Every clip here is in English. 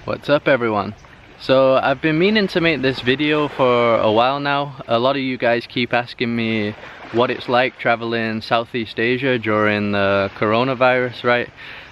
What's up everyone? So I've been meaning to make this video for a while now. A lot of you guys keep asking me what it's like traveling Southeast Asia during the coronavirus, right?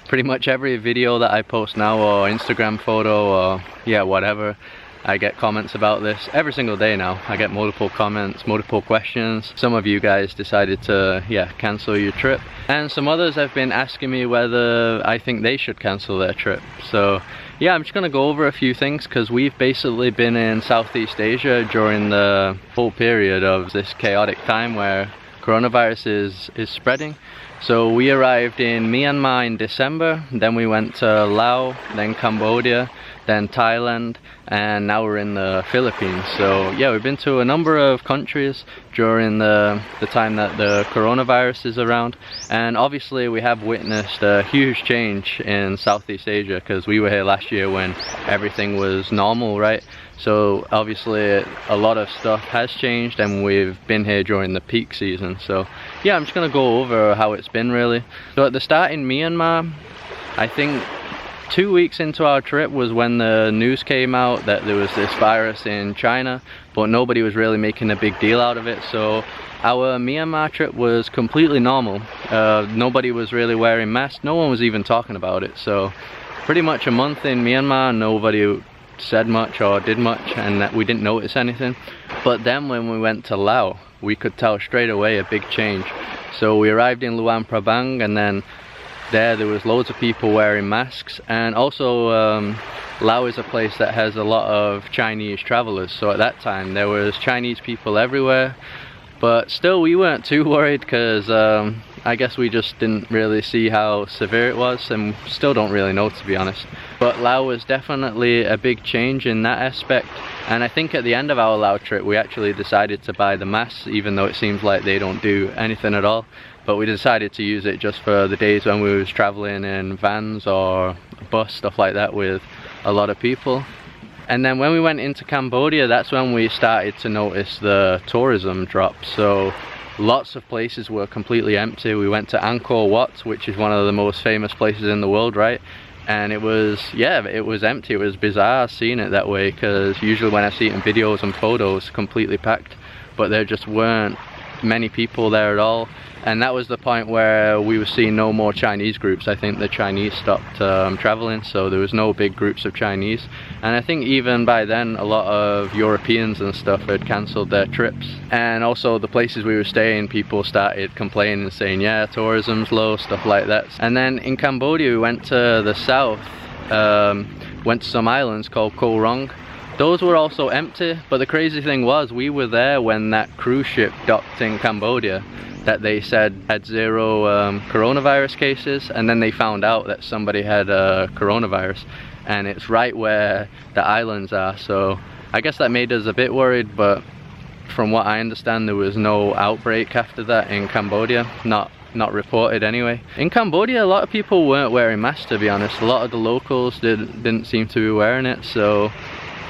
Pretty much every video that I post now, or Instagram photo, or yeah, whatever, I get comments about this every single day now. I get multiple comments, multiple questions. Some of you guys decided to, cancel your trip. And some others have been asking me whether I think they should cancel their trip. So yeah, I'm just gonna go over a few things because we've basically been in Southeast Asia during the whole period of this chaotic time where coronavirus is spreading. So we arrived in Myanmar in December, then we went to Laos, then Cambodia, then Thailand, and now we're in the Philippines. So yeah, we've been to a number of countries during the time that the coronavirus is around, and obviously we have witnessed a huge change in Southeast Asia because we were here last year when everything was normal, right? So obviously a lot of stuff has changed and we've been here during the peak season. So yeah, I'm just gonna go over how it's been really. So at the start in Myanmar, I think 2 weeks into our trip was when the news came out that there was this virus in China, but nobody was really making a big deal out of it. So our Myanmar trip was completely normal. Nobody was really wearing masks, no one was even talking about it. So pretty much a month in Myanmar, nobody said much or did much, and that we didn't notice anything. But then when we went to Laos, we could tell straight away a big change. So we arrived in Luang Prabang, and then there was loads of people wearing masks, and also Laos is a place that has a lot of Chinese travelers, so at that time there was Chinese people everywhere. But still we weren't too worried because I guess we just didn't really see how severe it was, and still don't really know, to be honest. But Laos was definitely a big change in that aspect, and I think at the end of our Laos trip we actually decided to buy the masks, even though it seems like they don't do anything at all. But we decided to use it just for the days when we was traveling in vans or bus, stuff like that, with a lot of people. And then when we went into Cambodia, that's when we started to notice the tourism drop. So lots of places were completely empty. We went to Angkor Wat, which is one of the most famous places in the world, right? And it was, yeah, it was empty. It was bizarre seeing it that way, because usually when I see it in videos and photos, completely packed, but there just weren't many people there at all. And that was the point where we were seeing no more Chinese groups. I think the Chinese stopped traveling, so there was no big groups of Chinese. And I think even by then a lot of Europeans and stuff had cancelled their trips. And also the places we were staying, people started complaining, saying yeah, tourism's low, stuff like that. And then in Cambodia we went to the south, went to some islands called Koh Rong. Those were also empty, but the crazy thing was we were there when that cruise ship docked in Cambodia that they said had 0 coronavirus cases, and then they found out that somebody had coronavirus, and it's right where the islands are. So I guess that made us a bit worried, but from what I understand there was no outbreak after that in Cambodia, not reported anyway. In Cambodia a lot of people weren't wearing masks, to be honest. A lot of the locals didn't seem to be wearing it, so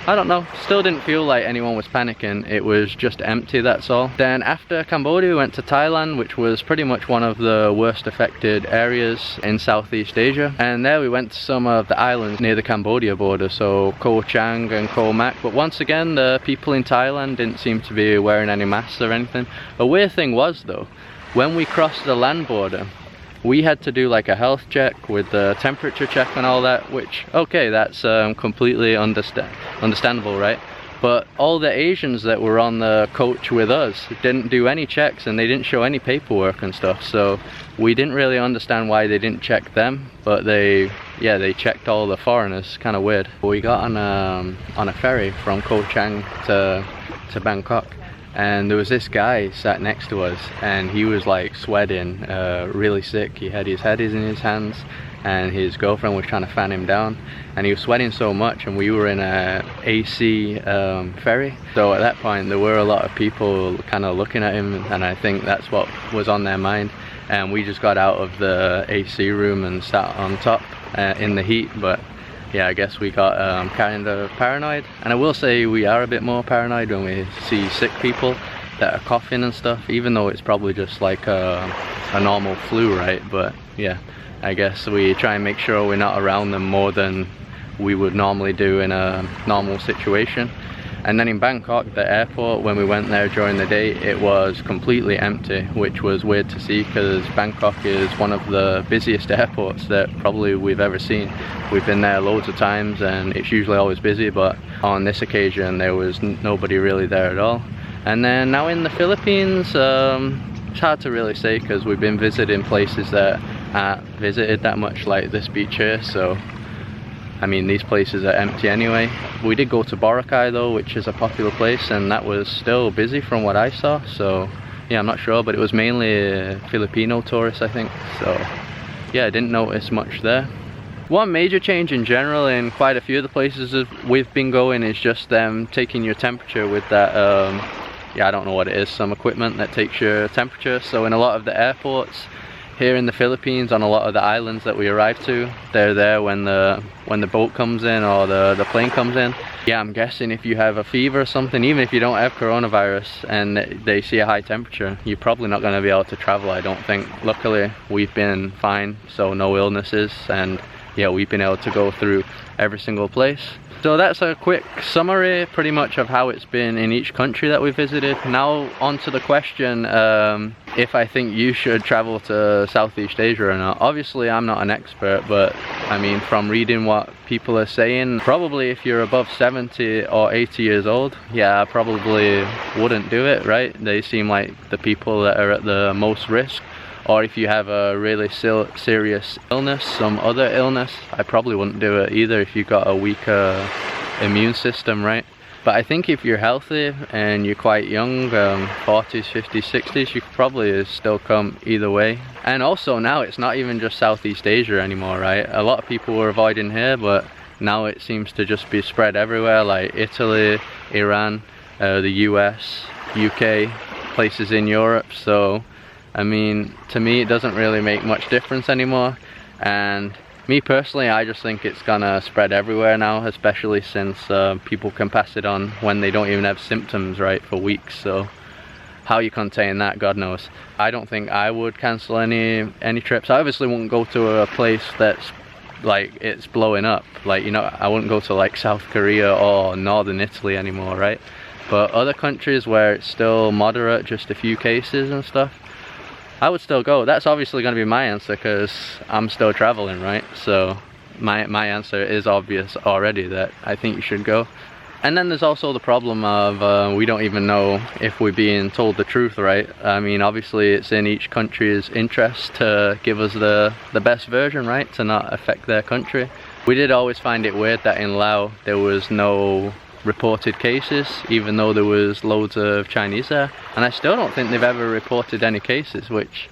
I don't know, still didn't feel like anyone was panicking. It was just empty, that's all. Then after Cambodia we went to Thailand, which was pretty much one of the worst affected areas in Southeast Asia. And there we went to some of the islands near the Cambodia border, so Koh Chang and Koh Mak. But once again, the people in Thailand didn't seem to be wearing any masks or anything. A weird thing was though, when we crossed the land border, we had to do like a health check with the temperature check and all that, which, okay, that's completely understandable, right? But all the Asians that were on the coach with us didn't do any checks, and they didn't show any paperwork and stuff, so we didn't really understand why they didn't check them, but they checked all the foreigners. Kind of weird. We got on a ferry from Koh Chang to Bangkok, and there was this guy sat next to us, and he was like sweating, really sick. He had his head in his hands, and his girlfriend was trying to fan him down, and he was sweating so much, and we were in a AC ferry. So at that point there were a lot of people kind of looking at him, and I think that's what was on their mind. And we just got out of the AC room and sat on top in the heat. But yeah, I guess we got kind of paranoid. And I will say we are a bit more paranoid when we see sick people that are coughing and stuff, even though it's probably just like a normal flu, right? But yeah, I guess we try and make sure we're not around them more than we would normally do in a normal situation. And then in Bangkok, the airport, when we went there during the day, it was completely empty, which was weird to see because Bangkok is one of the busiest airports that probably we've ever seen. We've been there loads of times and it's usually always busy, but on this occasion there was nobody really there at all. And then now in the Philippines, it's hard to really say because we've been visiting places that aren't visited that much, like this beach here, so I mean, these places are empty anyway. We did go to Boracay though, which is a popular place, and that was still busy from what I saw. So yeah, I'm not sure, but it was mainly Filipino tourists, I think. So yeah, I didn't notice much there. One major change in general in quite a few of the places we've been going is just them taking your temperature with that, yeah, I don't know what it is, some equipment that takes your temperature. So in a lot of the airports here in the Philippines, on a lot of the islands that we arrive to, they're there when the boat comes in or the plane comes in. Yeah, I'm guessing if you have a fever or something, even if you don't have coronavirus and they see a high temperature, you're probably not going to be able to travel, I don't think. Luckily, we've been fine, so no illnesses, and yeah, we've been able to go through every single place. So that's a quick summary pretty much of how it's been in each country that we visited. Now on to the question, if I think you should travel to Southeast Asia or not. Obviously I'm not an expert, but I mean, from reading what people are saying, probably if you're above 70 or 80 years old, yeah, I probably wouldn't do it, right? They seem like the people that are at the most risk. Or if you have a really serious illness, some other illness, I probably wouldn't do it either if you've got a weaker immune system, right? But I think if you're healthy and you're quite young, 40s, 50s, 60s, you could probably still come either way. And also now it's not even just Southeast Asia anymore, right? A lot of people were avoiding here, but now it seems to just be spread everywhere, like Italy, Iran, the US, UK, places in Europe. So I mean, to me it doesn't really make much difference anymore, and me personally, I just think it's gonna spread everywhere now, especially since people can pass it on when they don't even have symptoms, right, for weeks. So how you contain that, God knows. I don't think I would cancel any trips. I obviously wouldn't go to a place that's like it's blowing up, like, you know, I wouldn't go to like South Korea or northern Italy anymore, right? But other countries where it's still moderate, just a few cases and stuff, I would still go. That's obviously going to be my answer because I'm still traveling, right? So my answer is obvious already, that I think you should go. And then there's also the problem of we don't even know if we're being told the truth, right? I mean, obviously it's in each country's interest to give us the best version, right? To not affect their country. We did always find it weird that in Laos there was no reported cases, even though there was loads of Chinese there, and I still don't think they've ever reported any cases, which,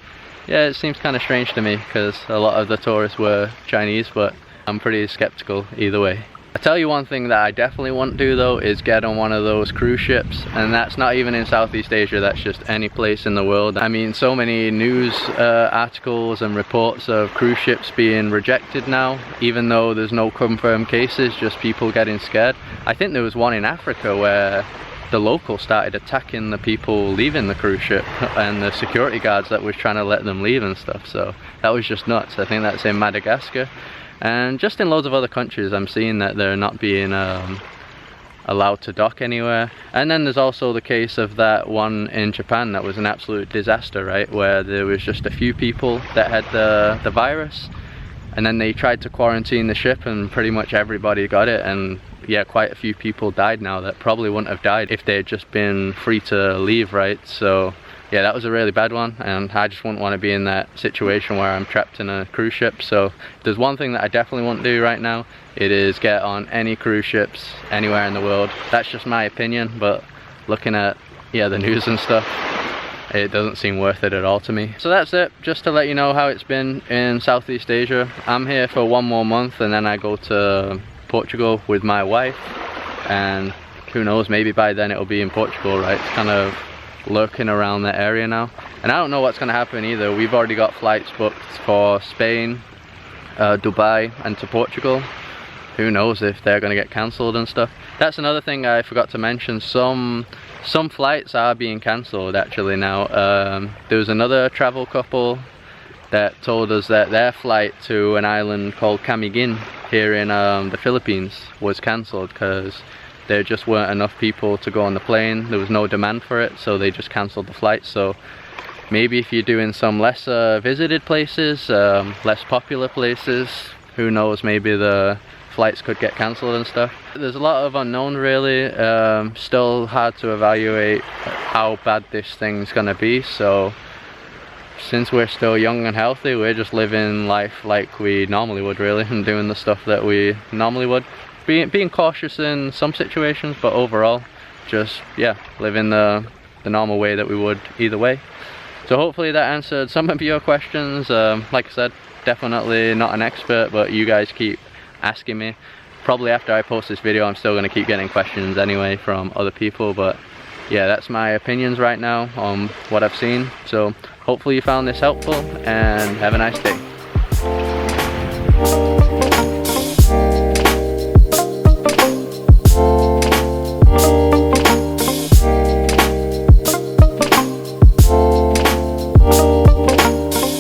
yeah, it seems kind of strange to me because a lot of the tourists were Chinese, but I'm pretty skeptical either way. I tell you one thing that I definitely won't do though is get on one of those cruise ships, and that's not even in Southeast Asia, that's just any place in the world. I mean, so many news articles and reports of cruise ships being rejected now, even though there's no confirmed cases, just people getting scared. I think there was one in Africa where the locals started attacking the people leaving the cruise ship and the security guards that was trying to let them leave and stuff, so that was just nuts. I think that's in Madagascar. And just in loads of other countries I'm seeing that they're not being allowed to dock anywhere. And then there's also the case of that one in Japan that was an absolute disaster, right? Where there was just a few people that had the virus, and then they tried to quarantine the ship and pretty much everybody got it, and yeah, quite a few people died now that probably wouldn't have died if they had just been free to leave, right? So yeah, that was a really bad one, and I just wouldn't want to be in that situation where I'm trapped in a cruise ship. So if there's one thing that I definitely won't do right now, it is get on any cruise ships anywhere in the world. That's just my opinion, but looking at, yeah, the news and stuff, it doesn't seem worth it at all to me. So that's it, just to let you know how it's been in Southeast Asia. I'm here for 1 more month and then I go to Portugal with my wife, and who knows, maybe by then it'll be in Portugal, right? It's kind of lurking around that area now, and I don't know what's going to happen either. We've already got flights booked for Spain, Dubai and to Portugal. Who knows if they're going to get cancelled and stuff. That's another thing I forgot to mention. Some flights are being cancelled actually now. There was another travel couple that told us that their flight to an island called Camiguin here in the Philippines was cancelled because there just weren't enough people to go on the plane. There was no demand for it, so they just cancelled the flights. So maybe if you're doing some less visited places, less popular places, who knows, maybe the flights could get cancelled and stuff. There's a lot of unknown really. Still hard to evaluate how bad this thing's gonna be. So since we're still young and healthy, we're just living life like we normally would really, and doing the stuff that we normally would. Being cautious in some situations, but overall just, yeah, living the normal way that we would either way. So hopefully that answered some of your questions. Like I said, definitely not an expert, but you guys keep asking me. Probably after I post this video I'm still going to keep getting questions anyway from other people, but yeah, that's my opinions right now on what I've seen. So hopefully you found this helpful, and have a nice day.